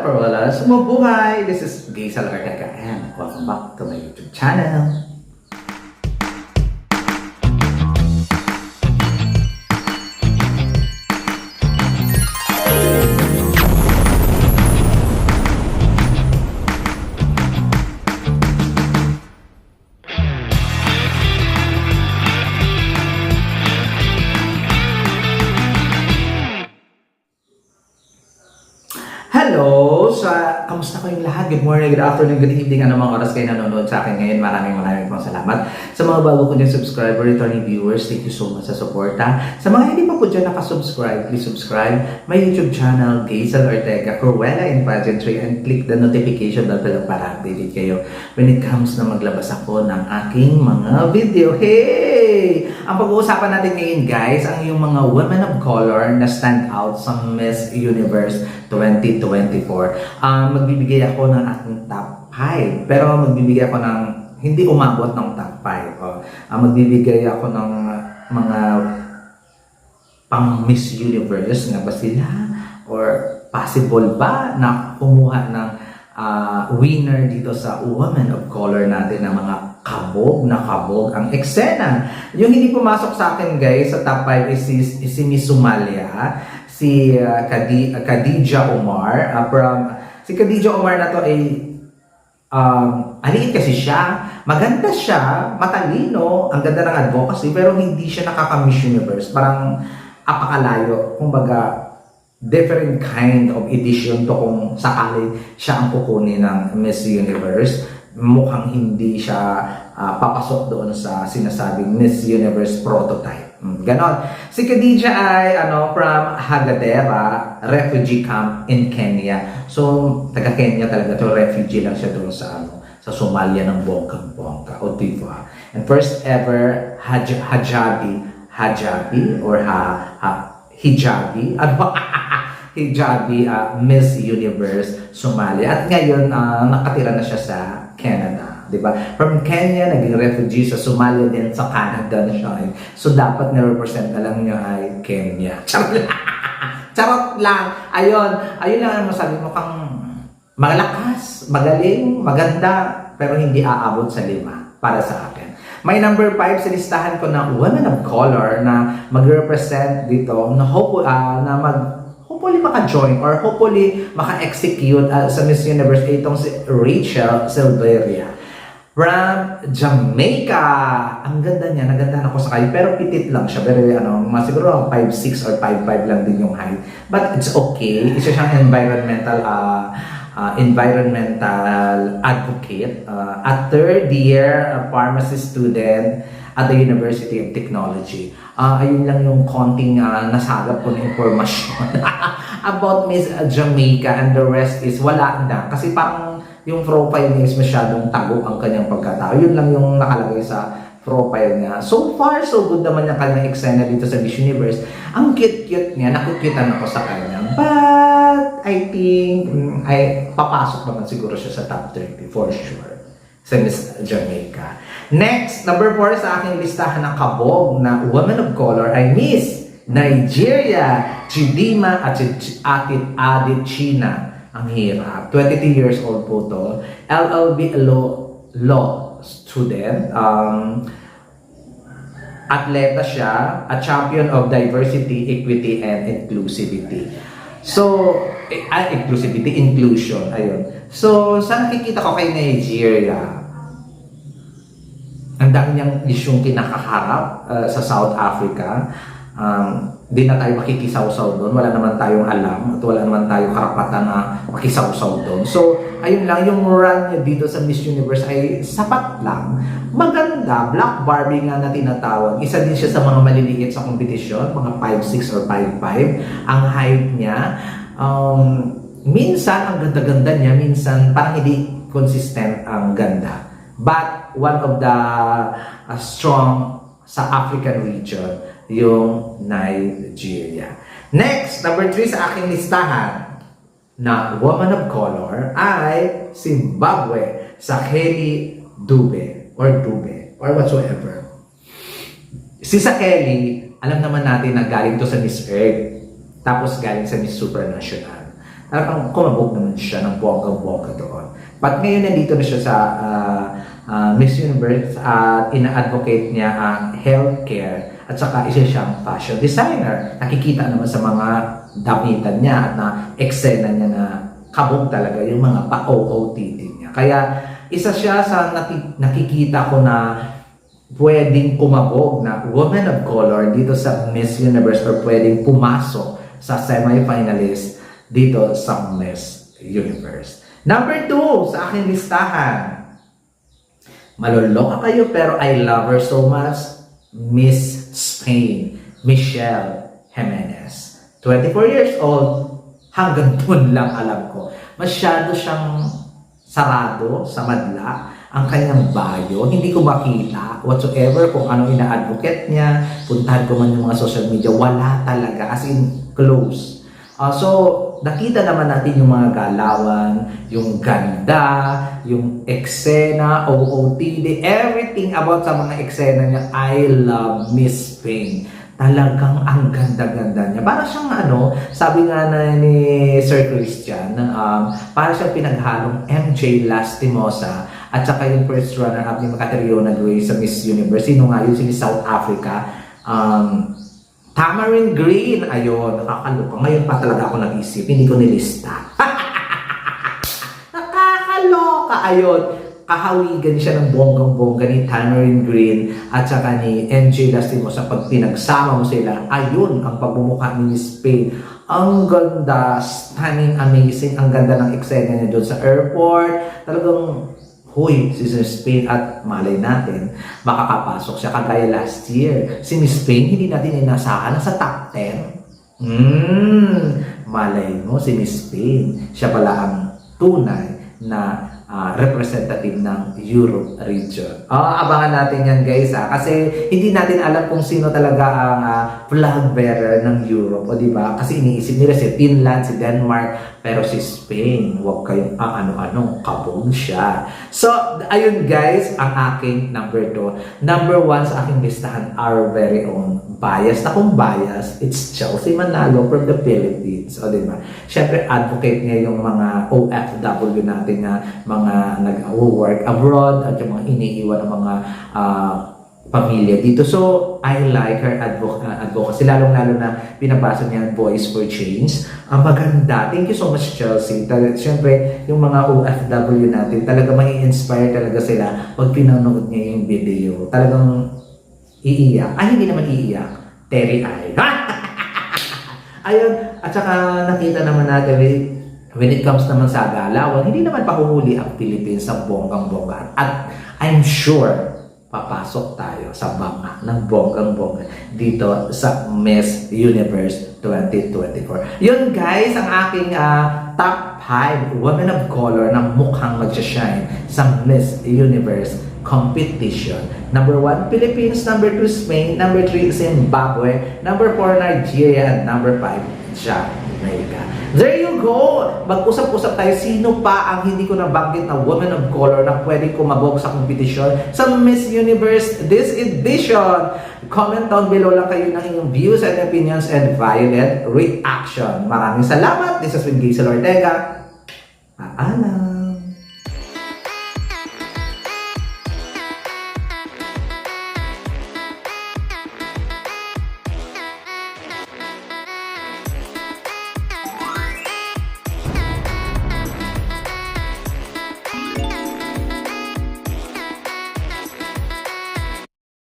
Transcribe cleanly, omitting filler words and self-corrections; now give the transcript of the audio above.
Parola, sumubuhay! This is Gaisal Arteca and welcome back to my YouTube channel. Hello! Kamusta kayong lahat? Good morning, good afternoon, good evening. Anong mga oras kayo nanonood sa akin ngayon? Maraming pong salamat. Sa mga bago ko dyan subscriber, returning viewers, thank you so much sa suporta. Sa mga hindi pa po dyan nakasubscribe, please subscribe my YouTube channel, Gaisal Arteca, Cruella in Pageantry, and click the notification bell para updated kayo when it comes na maglabas ako ng aking mga video. Hey! Ang pag-uusapan natin ngayon, guys, ang yung mga women of color na stand out sa Miss Universe 2024. Magbibigay ako ng aking top 5. Pero magbibigay ako ng hindi umabot ng top 5. Magbibigay ako ng mga pang Miss Universe nga ba sila? Or possible ba na kumuha ng winner dito sa Women of Color natin ng mga kabog ang eksena. Yung hindi pumasok sa akin, guys, sa top 5 is si Miss Somalia, si Khadija Omar. Si Khadija Omar na to ay aliit kasi siya, maganda siya, matalino, ang ganda ng advocacy, pero hindi siya nakaka-Miss Universe. Parang apakalayo, kumbaga different kind of edition to kung sakali siya ang kukunin ng Miss Universe. Mukhang hindi siya papasok doon sa sinasabing Miss Universe prototype. Ganon. Si Khadija ay from Hagadera refugee camp in Kenya. So, taga Kenya talaga to, refugee lang siya doon sa sa Somalia ng bonggang-bongga, o diba? And first ever hijabi or hijabi hijabi Miss Universe Somalia. At ngayon nakatira na siya sa Canada, di ba? From Kenya, naging refugee sa Somalia, din sa Canada na siya. So, dapat na-represent na lang niya ay Kenya. Charot lang. Ayun lang ang masabi mo, kang malakas, magaling, maganda, pero hindi aabot sa 5 para sa akin. May number 5 sa listahan ko na women of color na mag-represent dito, na hopefully maka-join or hopefully maka-execute sa Miss Universe itong si Rachel Silveria from Jamaica. Ang ganda niya, nagandahan ako sa kanya, pero pitit lang siya, pero siguro 5'6 or 5'5 lang din yung height, but it's okay. Isa siyang environmental advocate, a third year pharmacy student at the University of Technology. Ayun lang yung konting nasagap ko na informasyon about Miss Jamaica, and the rest is wala na. Kasi parang yung profile niya is masyadong tago ang kanyang pagkatao. Yun lang yung nakalagay sa profile niya. So far, so good naman yung kanyang eksena dito sa Miss Universe. Ang cute-cute niya, nakukutan ako sa kanya. But, I think, papasok naman siguro siya sa top 30 for sure sa Miss Jamaica. Next, number 4 sa aking listahan ng kabog na women of color ay Miss Nigeria, Chidima at Adichina. Ang hirap. 22 years old po to. LLB law student. Atleta siya. A champion of diversity, equity, and inclusivity. So, inclusion. Ayun. So, sa nakikita ko kay Nigeria, ang dami niyang isyong kinakaharap sa South Africa. Di na tayo makikisawsaw doon. Wala naman tayong alam at wala naman tayong karapatan na makisawsaw doon. So, ayun lang, yung run niya dito sa Miss Universe ay sapat lang. Maganda, Black Barbie nga na tinatawag. Isa din siya sa mga maliliit sa kompetisyon, mga 5'6 or 5'5. Ang height niya, minsan ang ganda-ganda niya, minsan parang hindi consistent ang ganda. But one of the strong sa African region, yung Nigeria. Next, number 3 sa aking listahan na woman of color ay Zimbabwe, Sakeli Dube or whatsoever. Si Sakeli, alam naman natin na galing to sa Miss Earth, tapos galing sa Miss Supranational. Talagang kumabog naman siya ng bonggang-bongga doon. But ngayon nandito na siya sa Miss Universe at ina-advocate niya ang healthcare at saka isa siyang fashion designer. Nakikita naman sa mga damitan niya at na eksena niya na kabog talaga yung mga pa-OOTD niya. Kaya isa siya sa nakikita ko na pwedeng kumabog na woman of color dito sa Miss Universe or pwedeng pumasok sa semi-finalist dito sa Miss Universe. Number 2 sa aking listahan. Maloloka kayo pero I love her so much. Miss Spain, Michelle Jimenez. 24 years old, hanggang dun lang alam ko. Masyado siyang sarado sa madla ang kanyang bio. Hindi ko makita whatsoever kung ano ina-advocate niya. Puntahan ko man yung mga social media. Wala talaga. As in, close. So, nakita naman natin yung mga galawan, yung ganda, yung eksena, OOTD, everything about sa mga eksena niya. I love Miss Spain. Talagang ang ganda-ganda niya. Para siyang sabi nga na ni Sir Christian, para siyang pinaghalong MJ Lastimosa at saka yung first runner-up ni Catriona Gray sa Miss Universe. Sino nga yun? Si South Africa. Tamarin Green. Ayun, nakakaloka. Ngayon pa talaga ako nag-isip. Hindi ko nilista. Nakakaloka. Ayun. Kahawigan siya ng bonggang-bongga ni Tamarin Green at saka ni MJ Lastimosa. Pag pinagsama mo sila, ayun ang pagbumukha ni Miss Spain. Ang ganda, stunning, amazing. Ang ganda ng eksena niya doon sa airport. Talagang, huy, si Miss Spain at malay natin, makakapasok siya kagaya last year. Si Miss Spain, hindi natin inasahan sa top 10. Malay mo, si Miss Spain, siya pala ang tunay na representative ng Europe region. Abangan natin yan guys kasi hindi natin alam kung sino talaga ang flag bearer ng Europe, o diba? Kasi iniisip nila si Finland, si Denmark, pero si Spain, huwag kayong ano-anong kabog siya. So, ayun guys, ang aking number 2. Number 1 sa aking listahan, our very own bias. Na kung bias, it's Chelsea Manalo from the Philippines. O diba? Siyempre, advocate niya yung mga OFW natin na mga nag-work abroad at yung mga iniiwan ng mga pamilya dito. So, I like her advocacy. Lalong-lalo na pinabasa niya Voice for Change. Ang maganda. Thank you so much, Chelsea. Siyempre, yung mga OFW natin, talaga mai-inspire talaga sila pag pinanood niya yung video. Talagang iiyak. Ay, hindi naman iiyak. Teary-eye. Ayun. At saka nakita naman natin when it comes naman sa galawan, hindi naman pahuhuli ang Philippines sa bonggang-bongga. At I'm sure papasok tayo sa banga ng bonggang-bongga dito sa Miss Universe 2024. Yun guys, ang aking top 5 women of color na mukhang mag-shine sa Miss Universe competition. Number 1, Philippines. Number 2, Spain. Number 3, Zimbabwe. Number 4, Nigeria. And number 5, Jamaica. There you go! Mag-usap-usap tayo sino pa ang hindi ko nabanggit na woman of color na pwedeng kumabog sa kompetisyon sa Miss Universe this edition. Comment down below lang kayo ng inyong views and opinions and violent reaction. Maraming salamat. This has been Gazel Ortega. Paalam!